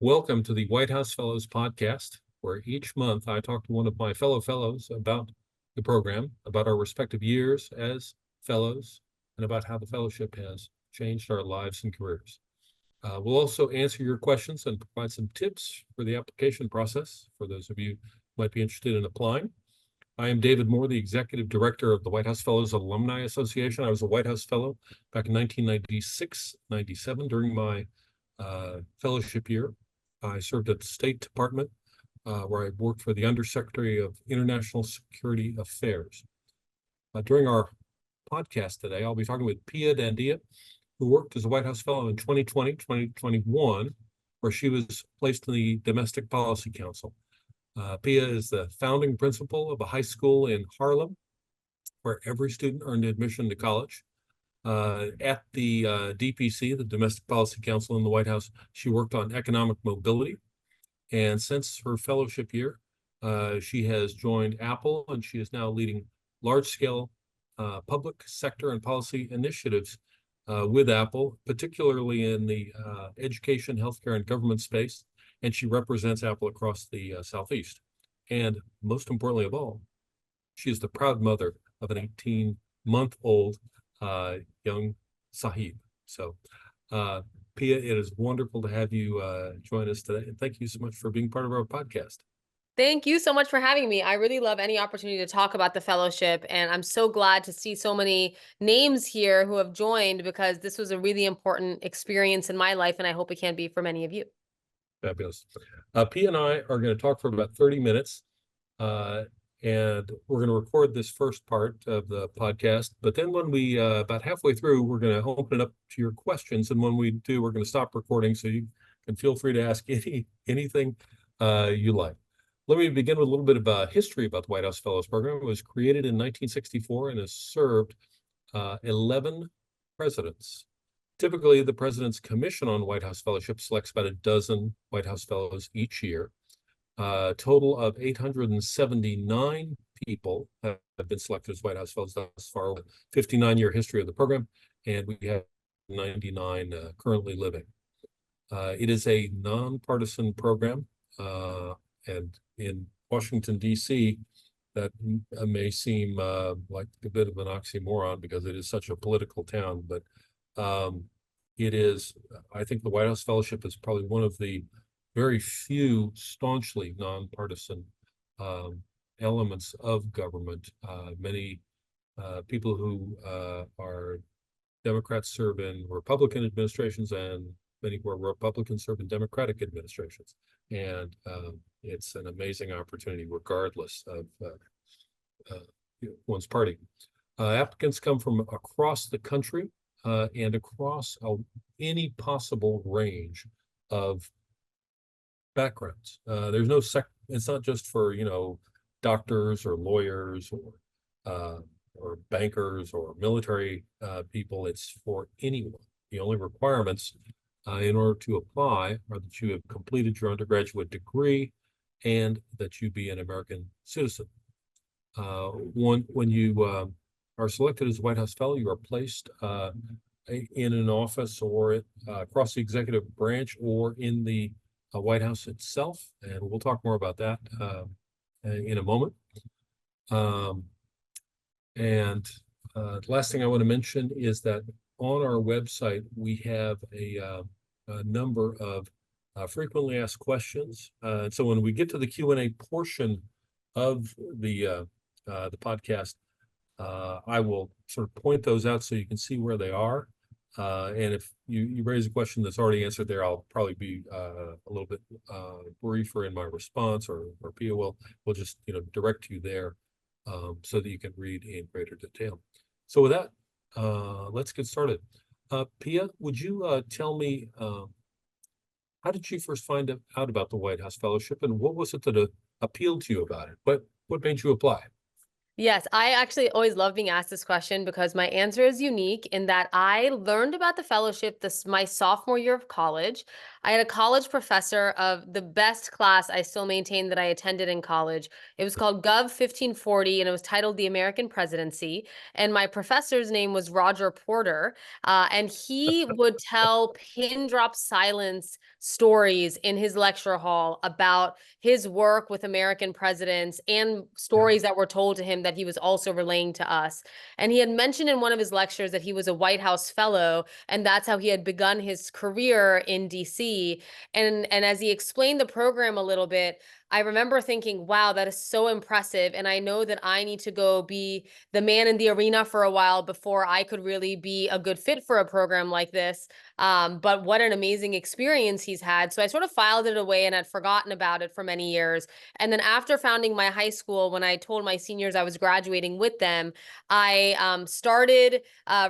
Welcome to the White House Fellows podcast, where each month I talk to one of my fellow fellows about the program, about our respective years as fellows, and about how the fellowship has changed our lives and careers. We'll also answer your questions and provide some tips for the application process for those of you who might be interested in applying. I am David Moore, the Executive Director of the White House Fellows Alumni Association. I was a White House Fellow back in 1996, 97 during my fellowship year. I served at the State Department, where I worked for the Undersecretary of International Security Affairs. During our podcast today, I'll be talking with Pia Dandiya, who worked as a White House Fellow in 2020, 2021, where she was placed in the Domestic Policy Council. Pia is the founding principal of a high school in Harlem, where every student earned admission to college. At the DPC, the Domestic Policy Council in the White House, she worked on economic mobility. And since her fellowship year, she has joined Apple, and she is now leading large-scale public sector and policy initiatives with Apple, particularly in the education, healthcare, and government space. And she represents Apple across the Southeast. And most importantly of all, she is the proud mother of an 18-month-old young Sahib. So, Pia, it is wonderful to have you join us today. And thank you so much for being part of our podcast. Thank you so much for having me. I really love any opportunity to talk about the fellowship, and I'm so glad to see so many names here who have joined because this was a really important experience in my life, and I hope it can be for many of you. Fabulous. Pia and I are going to talk for about 30 minutes, and we're going to record this first part of the podcast. But then when we, about halfway through, we're going to open it up to your questions. And when we do, we're going to stop recording so you can feel free to ask anything you like. Let me begin with a little bit of history about the White House Fellows Program. It was created in 1964 and has served 11 presidents. Typically, the President's Commission on White House Fellowship selects about a dozen White House Fellows each year. A total of 879 people have been selected as White House Fellows thus far, with a 59-year history of the program, and we have 99 currently living. It is a nonpartisan program, and in Washington, D.C., that may seem like a bit of an oxymoron because it is such a political town, but it is, I think the White House Fellowship is probably one of the very few staunchly nonpartisan elements of government. Many people who are Democrats serve in Republican administrations, and many who are Republicans serve in Democratic administrations. And it's an amazing opportunity regardless of one's party. Applicants come from across the country and across any possible range of backgrounds. There's no it's not just for, doctors or lawyers or bankers or military people. It's for anyone. The only requirements in order to apply are that you have completed your undergraduate degree and that you be an American citizen. When you are selected as a White House Fellow, you are placed in an office or across the executive branch or in the White House itself, and we'll talk more about that in a moment. The last thing I want to mention is that on our website, we have a number of frequently asked questions. So when we get to the Q&A portion of the podcast, I will sort of point those out so you can see where they are. And if you raise a question that's already answered there, I'll probably be a little bit briefer in my response, or Pia will just direct you there so that you can read in greater detail. So with that, let's get started. Pia, would you tell me how did you first find out about the White House Fellowship, and what was it that appealed to you about it? What made you apply? Yes, I actually always love being asked this question because my answer is unique in that I learned about the fellowship my sophomore year of college. I had a college professor of the best class I still maintain that I attended in college. It was called Gov 1540, and it was titled The American Presidency. And my professor's name was Roger Porter, and he would tell pin drop silence stories in his lecture hall about his work with American presidents and Yeah. stories that were told to him that he was also relaying to us. And he had mentioned in one of his lectures that he was a White House fellow, and that's how he had begun his career in DC. And as he explained the program a little bit, I remember thinking, wow, that is so impressive. And I know that I need to go be the man in the arena for a while before I could really be a good fit for a program like this. But what an amazing experience he's had. So I sort of filed it away and had forgotten about it for many years. And then after founding my high school, when I told my seniors I was graduating with them, I started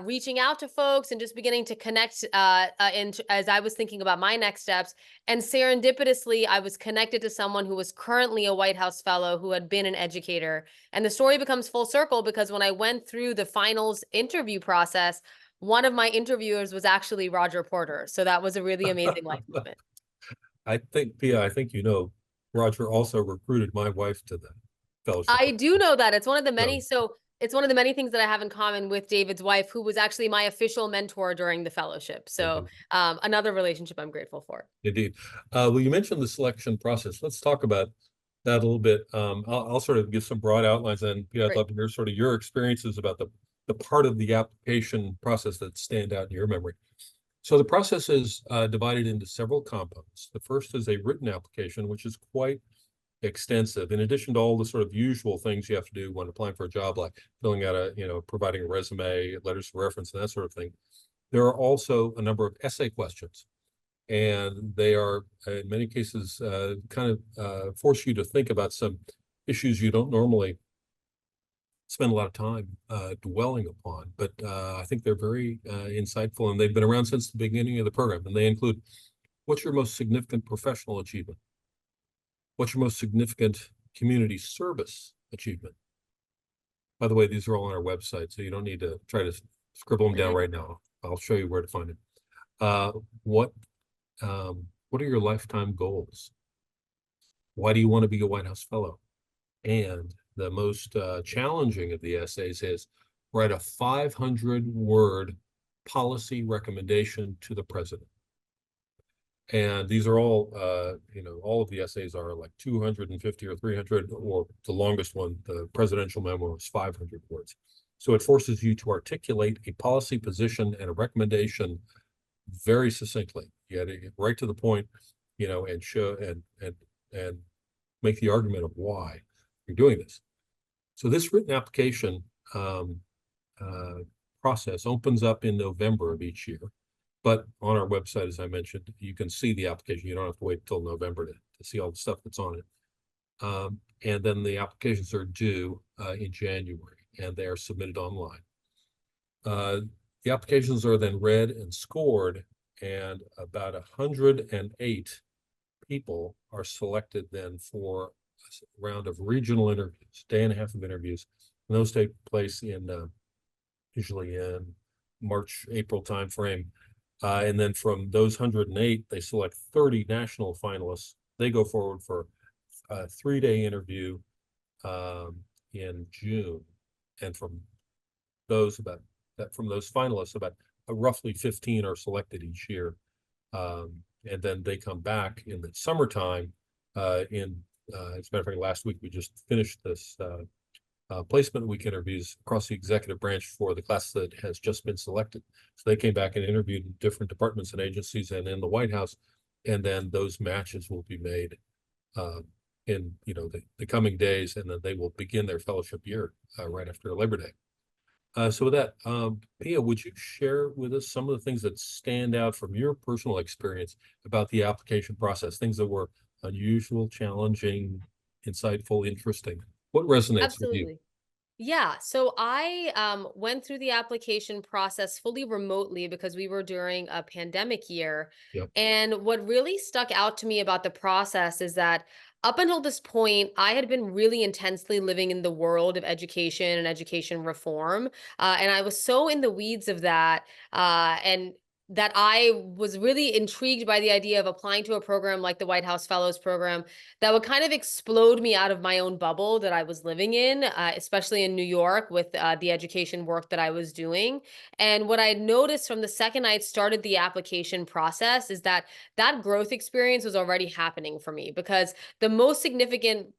reaching out to folks and just beginning to connect as I was thinking about my next steps. And serendipitously, I was connected to someone who was currently a White House fellow who had been an educator. And the story becomes full circle because when I went through the finals interview process, one of my interviewers was actually Roger Porter. So that was a really amazing life moment. I think, Pia, I think Roger also recruited my wife to the fellowship. I do know that. It's one of the So, many, so it's one of the many things that I have in common with David's wife, who was actually my official mentor during the fellowship. So indeed. another relationship I'm grateful for. Indeed. Well, you mentioned the selection process. Let's talk about that a little bit. I'll sort of give some broad outlines, and Pia, I'd Great. love to hear sort of your experiences about the part of the application process that stand out in your memory. So the process is divided into several components. The first is a written application, which is quite extensive. In addition to all the sort of usual things you have to do when applying for a job, like filling out providing a resume, letters of reference, and that sort of thing, there are also a number of essay questions. And they are, in many cases, kind of force you to think about some issues you don't normally spend a lot of time dwelling upon. But I think they're very insightful, and they've been around since the beginning of the program. And they include, what's your most significant professional achievement? What's your most significant community service achievement? By the way, these are all on our website, so you don't need to try to scribble them down right now. I'll show you where to find it. Uh, what what are your lifetime goals? Why do you want to be a White House Fellow? And the most challenging of the essays is write a 500-word policy recommendation to the president. And these are all, all of the essays are like 250 or 300, or the longest one, the presidential memo, is 500 words. So it forces you to articulate a policy position and a recommendation very succinctly. You got to get right to the point, and show and make the argument of why you're doing this. So this written application process opens up in November of each year. But on our website, as I mentioned, you can see the application. You don't have to wait until November to see all the stuff that's on it. And then the applications are due in January, and they are submitted online. The applications are then read and scored, and about 108 people are selected then for a round of regional interviews, day and a half of interviews. And those take place usually in March, April timeframe. And then from those 108, they select 30 national finalists. They go forward for a 3-day interview in June. And from those finalists, about roughly 15 are selected each year. And then they come back in the summertime. As a matter of fact, last week we just finished this placement week interviews across the executive branch for the class that has just been selected. So they came back and interviewed in different departments and agencies and in the White House, and then those matches will be made in the coming days, and then they will begin their fellowship year right after Labor Day. So with that, Pia, would you share with us some of the things that stand out from your personal experience about the application process, things that were unusual, challenging, insightful, interesting? What resonates with you? Absolutely. Yeah, so I went through the application process fully remotely because we were during a pandemic year. Yep. And what really stuck out to me about the process is that up until this point, I had been really intensely living in the world of education and education reform. And I was so in the weeds of that. And that I was really intrigued by the idea of applying to a program like the White House Fellows Program that would kind of explode me out of my own bubble that I was living in, especially in New York with the education work that I was doing. And what I noticed from the second I had started the application process is that that growth experience was already happening for me, because the most significant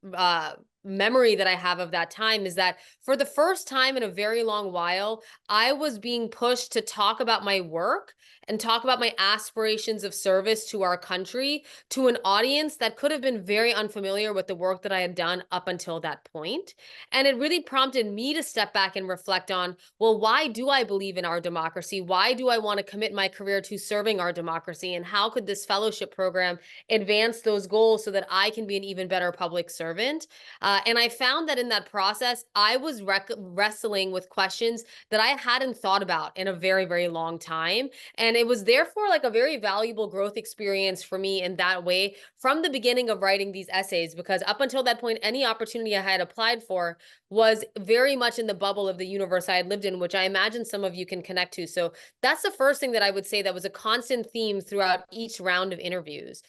memory that I have of that time is that for the first time in a very long while, I was being pushed to talk about my work and talk about my aspirations of service to our country to an audience that could have been very unfamiliar with the work that I had done up until that point. And it really prompted me to step back and reflect on, well, why do I believe in our democracy? Why do I want to commit my career to serving our democracy? And how could this fellowship program advance those goals so that I can be an even better public servant? And I found that in that process, I was wrestling with questions that I hadn't thought about in a very, very long time. And it was therefore like a very valuable growth experience for me in that way from the beginning of writing these essays, because up until that point, any opportunity I had applied for was very much in the bubble of the universe I had lived in, which I imagine some of you can connect to. So that's the first thing that I would say that was a constant theme throughout each round of interviews.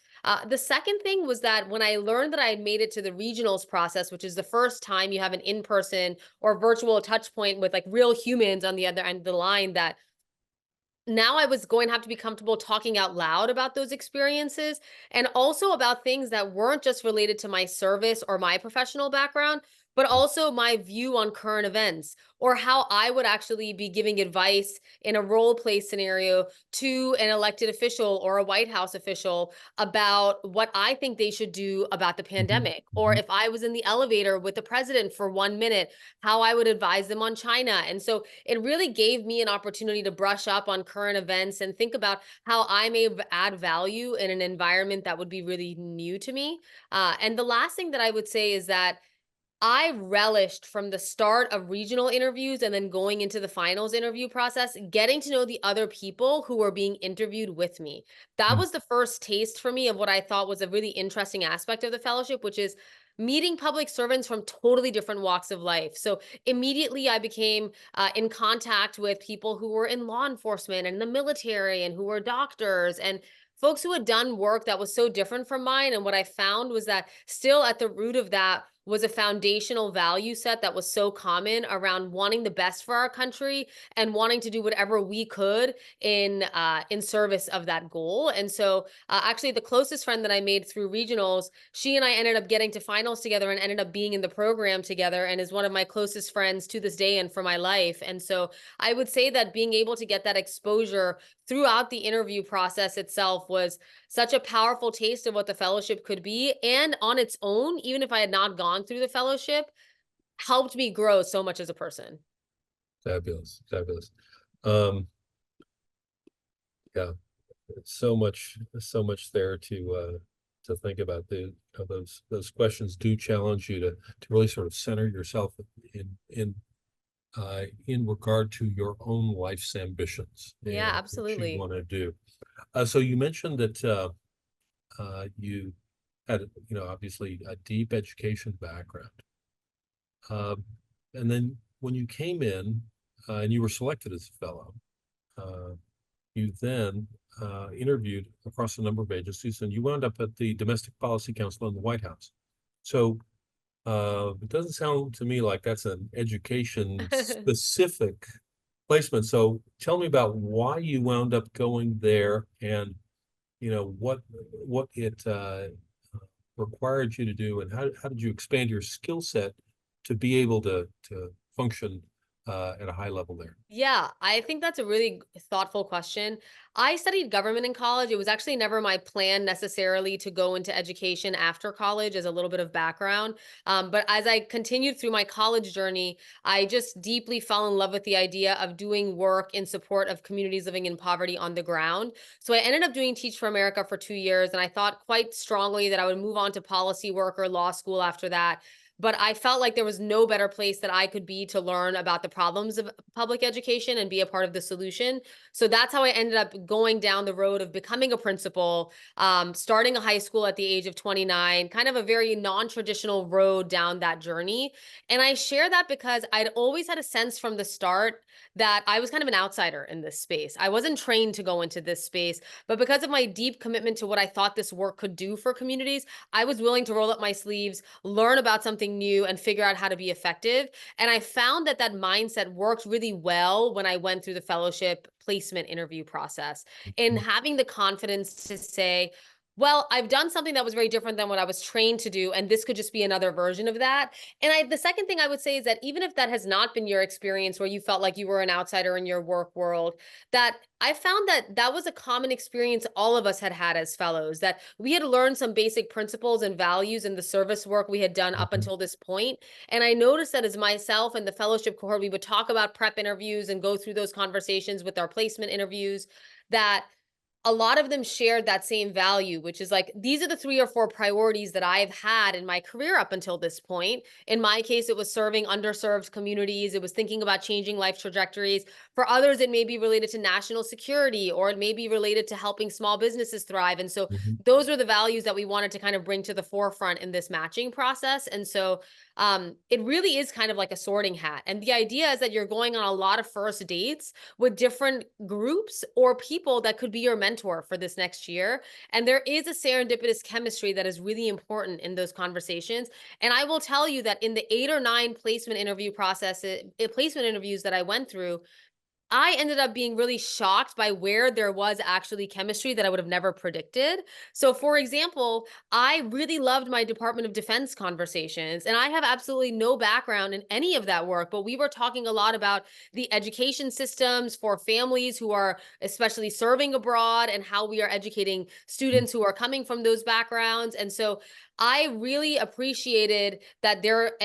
The second thing was that when I learned that I had made it to the regionals process, which is the first time you have an in-person or virtual touch point with like real humans on the other end of the line, that now I was going to have to be comfortable talking out loud about those experiences and also about things that weren't just related to my service or my professional background, but also my view on current events or how I would actually be giving advice in a role play scenario to an elected official or a White House official about what I think they should do about the Mhm, pandemic. Or mhm. if I was in the elevator with the president for 1 minute, how I would advise them on China. And so it really gave me an opportunity to brush up on current events and think about how I may add value in an environment that would be really new to me. And the last thing that I would say is that I relished from the start of regional interviews and then going into the finals interview process, getting to know the other people who were being interviewed with me. That Mm. was the first taste for me of what I thought was a really interesting aspect of the fellowship, which is meeting public servants from totally different walks of life. So immediately I became in contact with people who were in law enforcement and the military and who were doctors and folks who had done work that was so different from mine. And what I found was that still at the root of that was a foundational value set that was so common around wanting the best for our country and wanting to do whatever we could in service of that goal. And so actually the closest friend that I made through regionals, she and I ended up getting to finals together and ended up being in the program together and is one of my closest friends to this day and for my life. And so I would say that being able to get that exposure throughout the interview process itself was such a powerful taste of what the fellowship could be. And on its own, even if I had not gone through the fellowship, helped me grow so much as a person. Fabulous, fabulous. Um, yeah, so much there to think about. Those questions do challenge you to really sort of center yourself in regard to your own life's ambitions Yeah, and what you absolutely. want to do. So you mentioned that you had, obviously a deep education background. Um, and then when you came in and you were selected as a fellow, uh, you then interviewed across a number of agencies and you wound up at the Domestic Policy Council in the White House. So it doesn't sound to me like that's an education specific placement. So tell me about why you wound up going there and what it required you to do, and how did you expand your skill set to be able to function at a high level there? Yeah, I think that's a really thoughtful question. I studied government in college. It was actually never my plan necessarily to go into education after college as a little bit of background. But as I continued through my college journey, I just deeply fell in love with the idea of doing work in support of communities living in poverty on the ground. So I ended up doing Teach for America for 2 years, and I thought quite strongly that I would move on to policy work or law school after that. but I felt like there was no better place that I could be to learn about the problems of public education and be a part of the solution. So that's how I ended up going down the road of becoming a principal, starting a high school at the age of 29, kind of a very non-traditional road down that journey. And I share that because I'd always had a sense from the start that I was kind of an outsider in this space. I wasn't trained to go into this space, but because of my deep commitment to what I thought this work could do for communities, I was willing to roll up my sleeves, learn about something new, and figure out how to be effective. And I found that that mindset worked really well when I went through the fellowship placement interview process, in having the confidence to say, well, I've done something that was very different than what I was trained to do, and this could just be another version of that. And the second thing I would say is that even if that has not been your experience where you felt like you were an outsider in your work world, that I found that that was a common experience all of us had had as fellows, that we had learned some basic principles and values in the service work we had done up Mhm. until this point. And I noticed that as myself and the fellowship cohort, we would talk about prep interviews and go through those conversations with our placement interviews, that a lot of them shared that same value, which is like, these are the 3 or 4 priorities that I've had in my career up until this point. In my case, it was serving underserved communities. It was thinking about changing life trajectories. For others, it may be related to national security, or it may be related to helping small businesses thrive. And so Mhm. those are the values that we wanted to kind of bring to the forefront in this matching process. And so it really is kind of like a sorting hat. And the idea is that you're going on a lot of first dates with different groups or people that could be your mentor for this next year. And there is a serendipitous chemistry that is really important in those conversations. And I will tell you that in the 8 or 9 placement interviews that I went through, I ended up being really shocked by where there was actually chemistry that I would have never predicted. So, for example, I really loved my Department of Defense conversations, and I have absolutely no background in any of that work. But we were talking a lot about the education systems for families who are especially serving abroad, and how we are educating students who are coming from those backgrounds. And so, I really appreciated that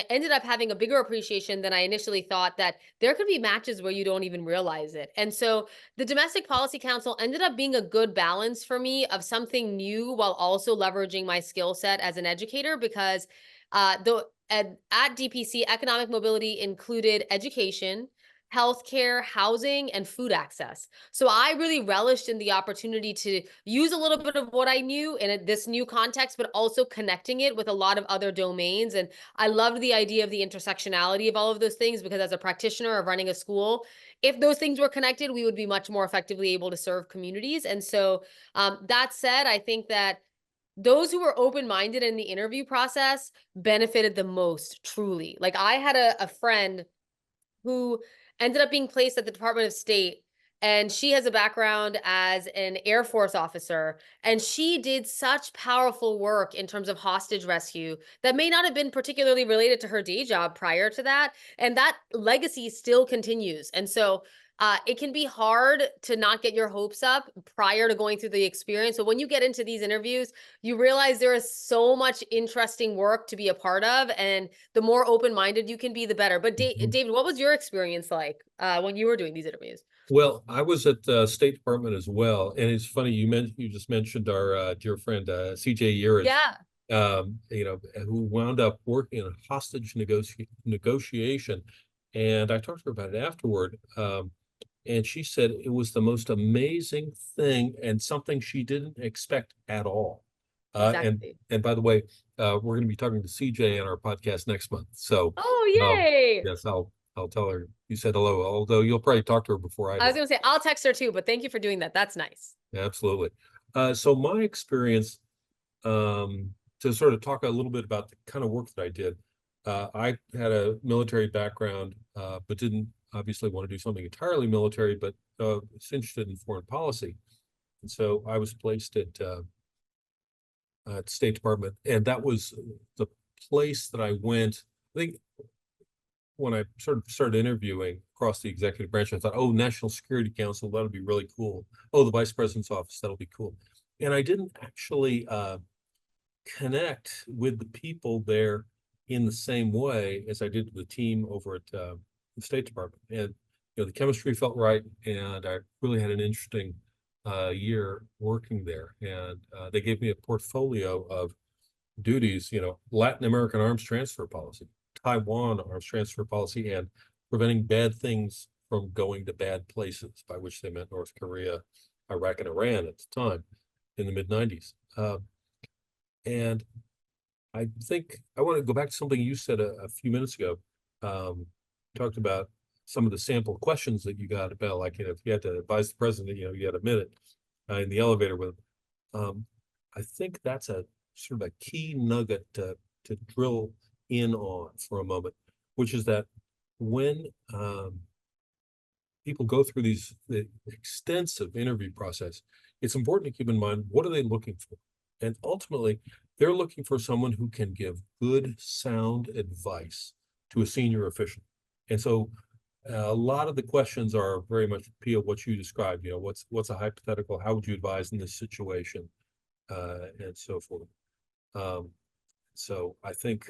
ended up having a bigger appreciation than I initially thought, that there could be matches where you don't even realize it. And so the Domestic Policy Council ended up being a good balance for me of something new while also leveraging my skill set as an educator, because at DPC, economic mobility included education, healthcare, housing, and food access. So I really relished in the opportunity to use a little bit of what I knew in this new context, but also connecting it with a lot of other domains. And I loved the idea of the intersectionality of all of those things, because as a practitioner of running a school, if those things were connected, we would be much more effectively able to serve communities. And so, that said, I think that those who were open-minded in the interview process benefited the most, truly. Like, I had a friend who ended up being placed at the Department of State. And she has a background as an Air Force officer. And she did such powerful work in terms of hostage rescue that may not have been particularly related to her day job prior to that. And that legacy still continues. And so it can be hard to not get your hopes up prior to going through the experience. But when you get into these interviews, you realize there is so much interesting work to be a part of. And the more open-minded you can be, the better. But Mhm. David, what was your experience like when you were doing these interviews? Well, I was at the State Department as well, and it's funny you just mentioned our dear friend CJ Urich, Yeah, who wound up working in a hostage negotiation, and I talked to her about it afterward, and she said it was the most amazing thing and something she didn't expect at all. Uh, and exactly. and by the way, we're going to be talking to CJ on our podcast next month, so Oh, um, yay. yes, I'll tell her you said hello, although you'll probably talk to her before I I was do. going to say, I'll text her too, but thank you for doing that. That's nice. Absolutely. So my experience, to sort of talk a little bit about the kind of work that I did, I had a military background, but didn't obviously want to do something entirely military, but was interested in foreign policy. And so I was placed at State Department, and that was the place that I went. I think when I sort of started interviewing across the executive branch, I thought, oh, National Security Council, that'll be really cool. Oh, the Vice President's office, that'll be cool. And I didn't actually connect with the people there in the same way as I did with the team over at the State Department. And the chemistry felt right, and I really had an interesting year working there. And they gave me a portfolio of duties, Latin American arms transfer policy, Taiwan arms transfer policy, and preventing bad things from going to bad places, by which they meant North Korea, Iraq, and Iran at the time in the mid-90s. And I think I want to go back to something you said a few minutes ago. Talked about some of the sample questions that you got about, like, if you had to advise the president, you had a minute in the elevator with him. I think that's a sort of a key nugget to drill in on for a moment, which is that when people go through the extensive interview process, it's important to keep in mind, what are they looking for? And ultimately, they're looking for someone who can give good, sound advice to a senior official. And so a lot of the questions are very much appeal what you described, what's a hypothetical, how would you advise in this situation, and so forth. So I think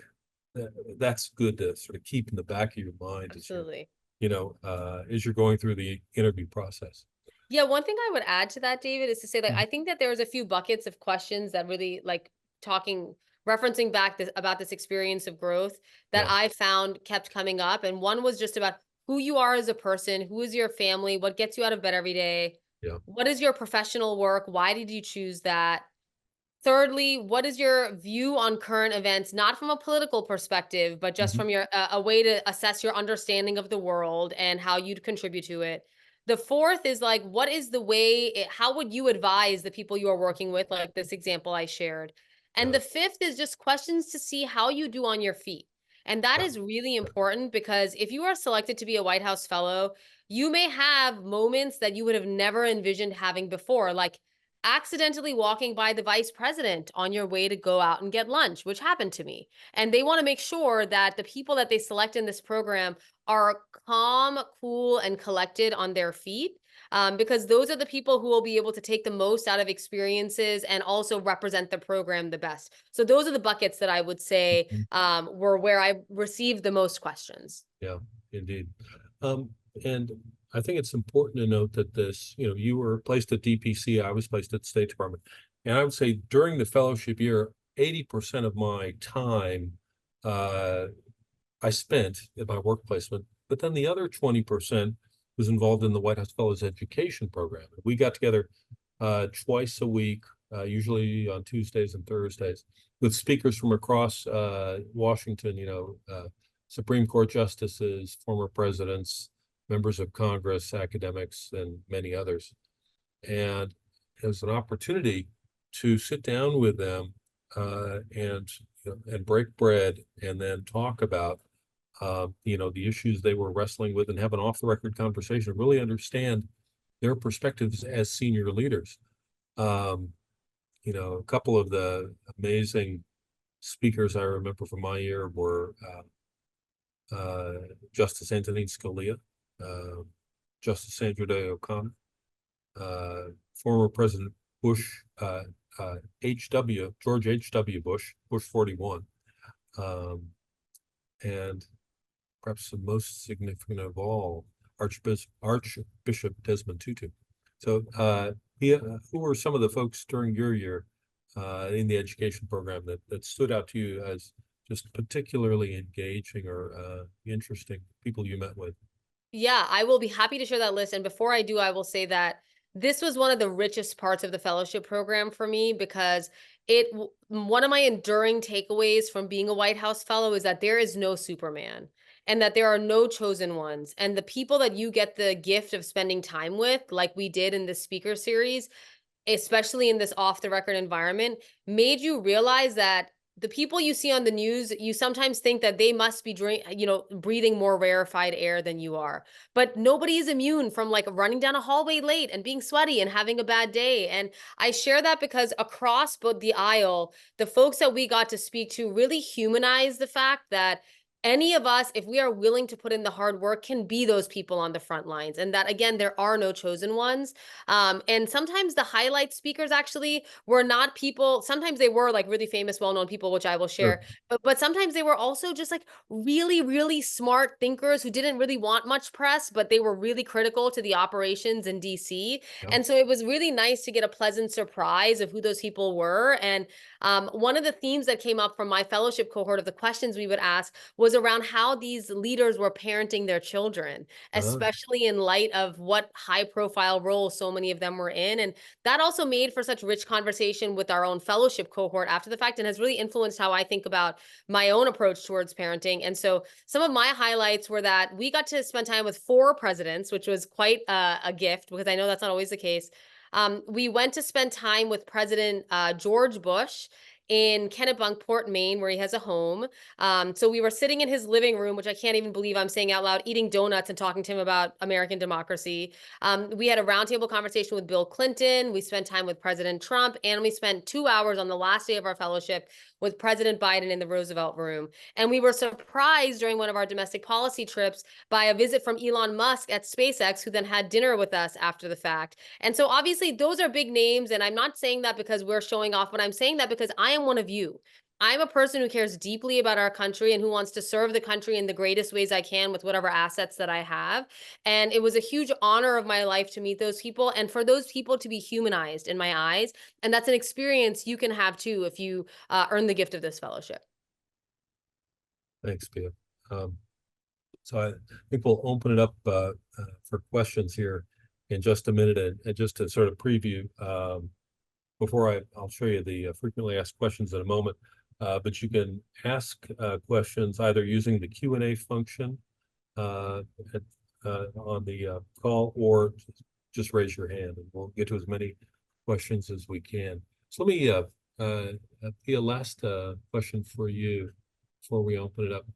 that's good to sort of keep in the back of your mind Absolutely. as you're going through the interview process. Yeah, one thing I would add to that, David, is to say, like, Mhm. I think that there's a few buckets of questions that really, like, talking referencing back about this experience of growth that Yeah, I found kept coming up. And one was just about who you are as a person, who is your family, what gets you out of bed every day, yeah. what is your professional work, why did you choose that? Thirdly, what is your view on current events, not from a political perspective, but just Mhm. from your a way to assess your understanding of the world and how you'd contribute to it. The fourth is like, what is the way, how would you advise the people you are working with, like this example I shared? And Yeah, the fifth is just questions to see how you do on your feet. And that yeah, is really yeah. important because if you are selected to be a White House fellow, you may have moments that you would have never envisioned having before, like accidentally walking by the vice president on your way to go out and get lunch, which happened to me. And they want to make sure that the people that they select in this program are calm, cool, and collected on their feet. Because those are the people who will be able to take the most out of experiences and also represent the program the best. So those are the buckets that I would say Mhm. were where I received the most questions. Yeah, indeed. Um, and I think it's important to note that you were placed at DPC, I was placed at the State Department. And I would say during the fellowship year, 80% of my time uh, I spent at my work placement, but then the other 20% was involved in the White House Fellows Education Program. We got together twice a week, usually on Tuesdays and Thursdays, with speakers from across Washington, Supreme Court justices, former presidents, members of Congress, academics, and many others. And it was an opportunity to sit down with them and break bread and then talk about the issues they were wrestling with and have an off-the-record conversation, really understand their perspectives as senior leaders. Um, a couple of the amazing speakers I remember from my year were Justice Antonin Scalia, uh, Justice Sandra Day O'Connor, uh, former President Bush, George H.W. Bush, Bush 41, um, and perhaps the most significant of all, Archbishop Desmond Tutu. So, who were some of the folks during your year in the education program that stood out to you as just particularly engaging or interesting people you met with? Yeah, I will be happy to share that list. And before I do, I will say that this was one of the richest parts of the fellowship program for me because one of my enduring takeaways from being a White House fellow is that there is no Superman and that there are no chosen ones. And the people that you get the gift of spending time with, like we did in this speaker series, especially in this off the record environment, made you realize that the people you see on the news, you sometimes think that they must be breathing more rarefied air than you are. But nobody is immune from like running down a hallway late and being sweaty and having a bad day. And I share that because across both the aisle, the folks that we got to speak to really humanize the fact that any of us, if we are willing to put in the hard work, can be those people on the front lines. And that, again, there are no chosen ones. And sometimes the highlight speakers actually were not people, sometimes they were like really famous, well-known people, which I will Sure. share, but sometimes they were also just like really, really smart thinkers who didn't really want much press, but they were really critical to the operations in DC. Yeah. And so it was really nice to get a pleasant surprise of who those people were. And one of the themes that came up from my fellowship cohort of the questions we would ask was around how these leaders were parenting their children, Uh, especially in light of what high profile roles so many of them were in. And that also made for such rich conversation with our own fellowship cohort after the fact, and has really influenced how I think about my own approach towards parenting. And so some of my highlights were that we got to spend time with 4 presidents, which was quite a gift because I know that's not always the case. We went to spend time with President George Bush in Kennebunkport, Maine, where he has a home. So we were sitting in his living room, which I can't even believe I'm saying out loud, eating donuts and talking to him about American democracy. We had a roundtable conversation with Bill Clinton. We spent time with President Trump, and we spent 2 hours on the last day of our fellowship with President Biden in the Roosevelt Room. And we were surprised during one of our domestic policy trips by a visit from Elon Musk at SpaceX, who then had dinner with us after the fact. And so obviously those are big names. And I'm not saying that because we're showing off, but I'm saying that because I am one of you. I'm a person who cares deeply about our country and who wants to serve the country in the greatest ways I can with whatever assets that I have. And it was a huge honor of my life to meet those people and for those people to be humanized in my eyes. And that's an experience you can have too if you earn the gift of this fellowship. Thanks, Pia. So I think we'll open it up for questions here in just a minute, and just to sort of preview, before I'll show you the frequently asked questions in a moment, but you can ask questions either using the Q&A function at, on the call, or just raise your hand and we'll get to as many questions as we can. So let me, Pia, last question for you before we open it up.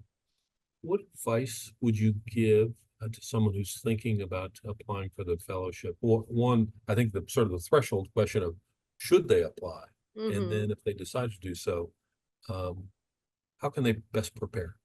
What advice would you give to someone who's thinking about applying for the fellowship? Well, one, I think the sort of the threshold question of should they apply? And then if they decide to do so, how can they best prepare?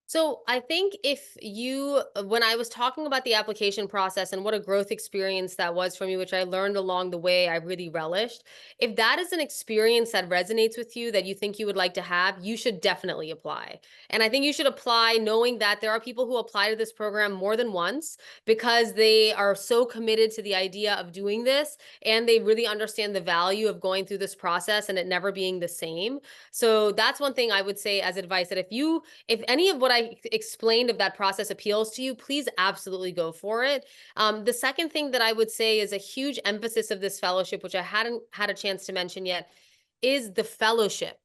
So I think if you, when I was talking about the application process and what a growth experience that was for me, which I learned along the way, I really relished. If that is an experience that resonates with you, that you think you would like to have, you should definitely apply. And I think you should apply knowing that there are people who apply to this program more than once because they are so committed to the idea of doing this and they really understand the value of going through this process and it never being the same. So that's one thing I would say as advice, that if any of what I explained of that process appeals to you, please absolutely go for it. The second thing that I would say is a huge emphasis of this fellowship, which I hadn't had a chance to mention yet, is the fellowship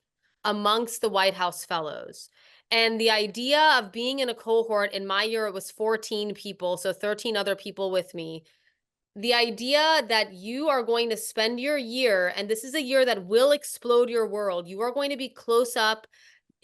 amongst the White House fellows. And the idea of being in a cohort, in my year, it was 14 people, so 13 other people with me. The idea that you are going to spend your year, and this is a year that will explode your world, you are going to be close up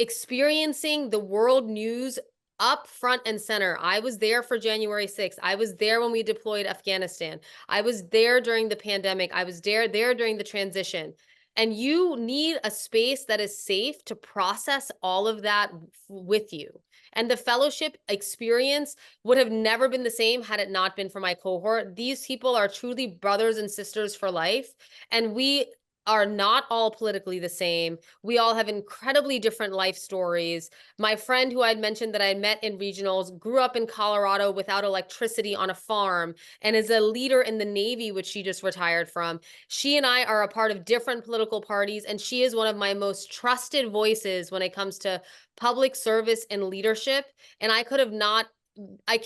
experiencing the world news up front and center. I was there for January 6th. I was there when we deployed Afghanistan. I was there during the pandemic. I was there during the transition. And you need a space that is safe to process all of that with you. And the fellowship experience would have never been the same had it not been for my cohort. These people are truly brothers and sisters for life. And we are not all politically the same. We all have incredibly different life stories. My friend who I'd mentioned that I met in regionals grew up in Colorado without electricity on a farm and is a leader in the Navy, which she just retired from. She and I are a part of different political parties, and she is one of my most trusted voices when it comes to public service and leadership. And I could have not, I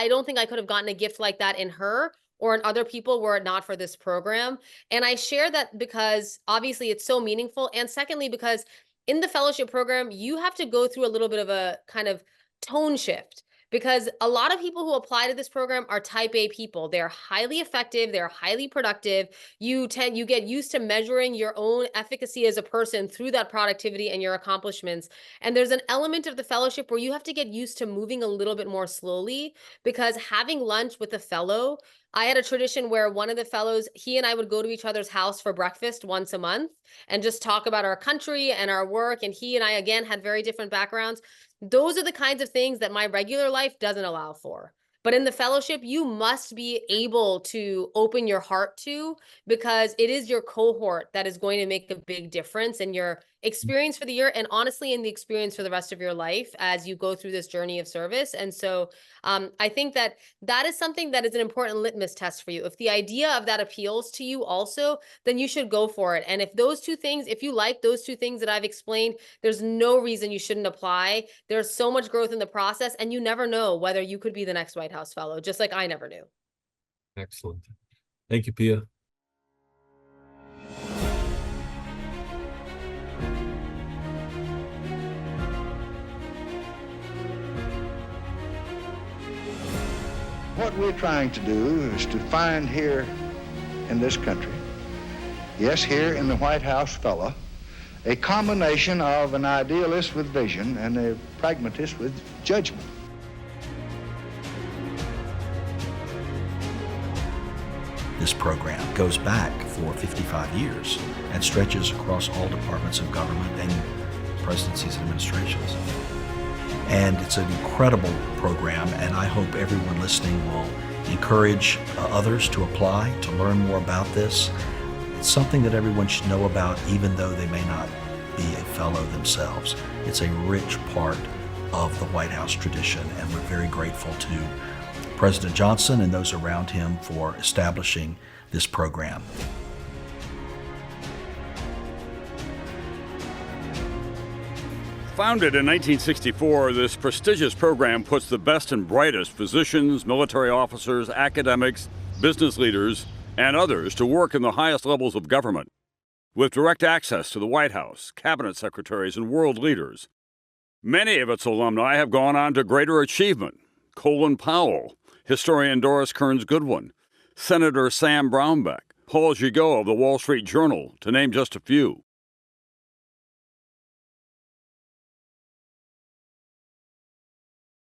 don't think I could have gotten a gift like that in her or in other people were it not for this program. And I share that because obviously it's so meaningful. And secondly, because in the fellowship program, you have to go through a little bit of a kind of tone shift because a lot of people who apply to this program are type A people. They're highly effective, they're highly productive. You get used to measuring your own efficacy as a person through that productivity and your accomplishments. And there's an element of the fellowship where you have to get used to moving a little bit more slowly because having lunch with a fellow I had a tradition where one of the fellows, he and I would go to each other's house for breakfast once a month and just talk about our country and our work. And he and I, again, had very different backgrounds. Those are the kinds of things that my regular life doesn't allow for. But in the fellowship, you must be able to open your heart to, because it is your cohort that is going to make a big difference in your experience for the year, and honestly in the experience for the rest of your life as you go through this journey of service. And so I think that that is something that is an important litmus test for you. If the idea of that appeals to you also, then you should go for it. And if those two things, if you like those two things that I've explained, there's no reason you shouldn't apply. There's so much growth in the process, and you never know whether you could be the next White House fellow, just like I never knew. Excellent. Thank you, Pia. What we're trying to do is to find here in this country, yes, here in the White House fellow, a combination of an idealist with vision and a pragmatist with judgment. This program goes back for 55 years and stretches across all departments of government and presidencies and administrations. And it's an incredible program, and I hope everyone listening will encourage others to apply, to learn more about this. It's something that everyone should know about, even though they may not be a fellow themselves. It's a rich part of the White House tradition, and we're very grateful to President Johnson and those around him for establishing this program. Founded in 1964, this prestigious program puts the best and brightest physicians, military officers, academics, business leaders, and others to work in the highest levels of government. With direct access to the White House, cabinet secretaries, and world leaders. Many of its alumni have gone on to greater achievement. Colin Powell, historian Doris Kearns Goodwin, Senator Sam Brownback, Paul Gigot of the Wall Street Journal, to name just a few.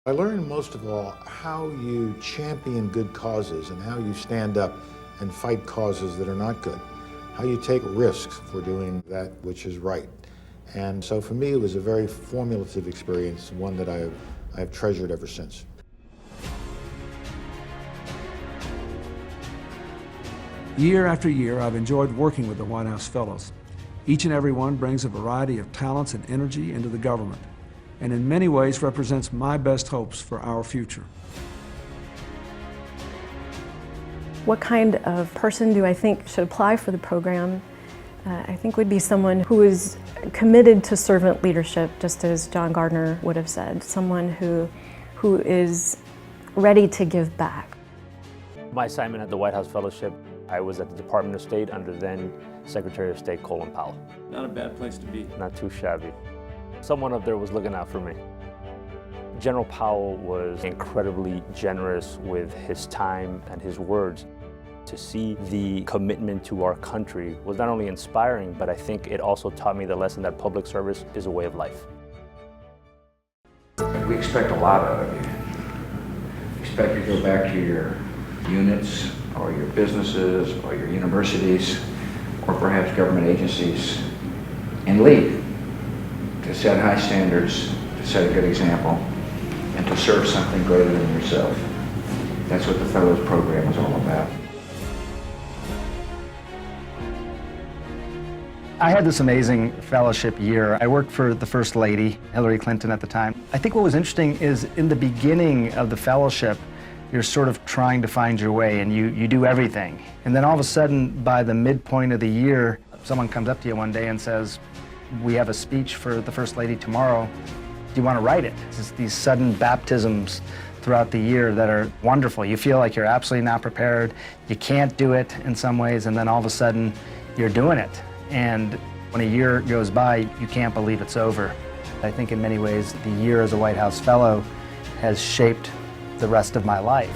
I learned most of all how you champion good causes and how you stand up and fight causes that are not good, how you take risks for doing that which is right. And so for me, it was a very formative experience, one that I've treasured ever since. Year after year, I've enjoyed working with the White House Fellows. Each and every one brings a variety of talents and energy into the government, and in many ways represents my best hopes for our future. What kind of person do I think should apply for the program? I think would be someone who is committed to servant leadership, just as John Gardner would have said, someone who is ready to give back. My assignment at the White House Fellowship, I was at the Department of State under then Secretary of State Colin Powell. Not a bad place to be. Not too shabby. Someone up there was looking out for me. General Powell was incredibly generous with his time and his words. To see the commitment to our country was not only inspiring, but I think it also taught me the lesson that public service is a way of life. We expect a lot out of you. We expect you to go back to your units or your businesses or your universities or perhaps government agencies and lead, to set high standards, to set a good example, and to serve something greater than yourself. That's what the Fellows Program is all about. I had this amazing fellowship year. I worked for the First Lady, Hillary Clinton at the time. I think what was interesting is in the beginning of the fellowship, you're sort of trying to find your way and you do everything. And then all of a sudden, by the midpoint of the year, someone comes up to you one day and says, "We have a speech for the First Lady tomorrow. Do you want to write it?" It's just these sudden baptisms throughout the year that are wonderful. You feel like you're absolutely not prepared. You can't do it in some ways, and then all of a sudden, you're doing it. And when a year goes by, you can't believe it's over. I think in many ways, the year as a White House Fellow has shaped the rest of my life.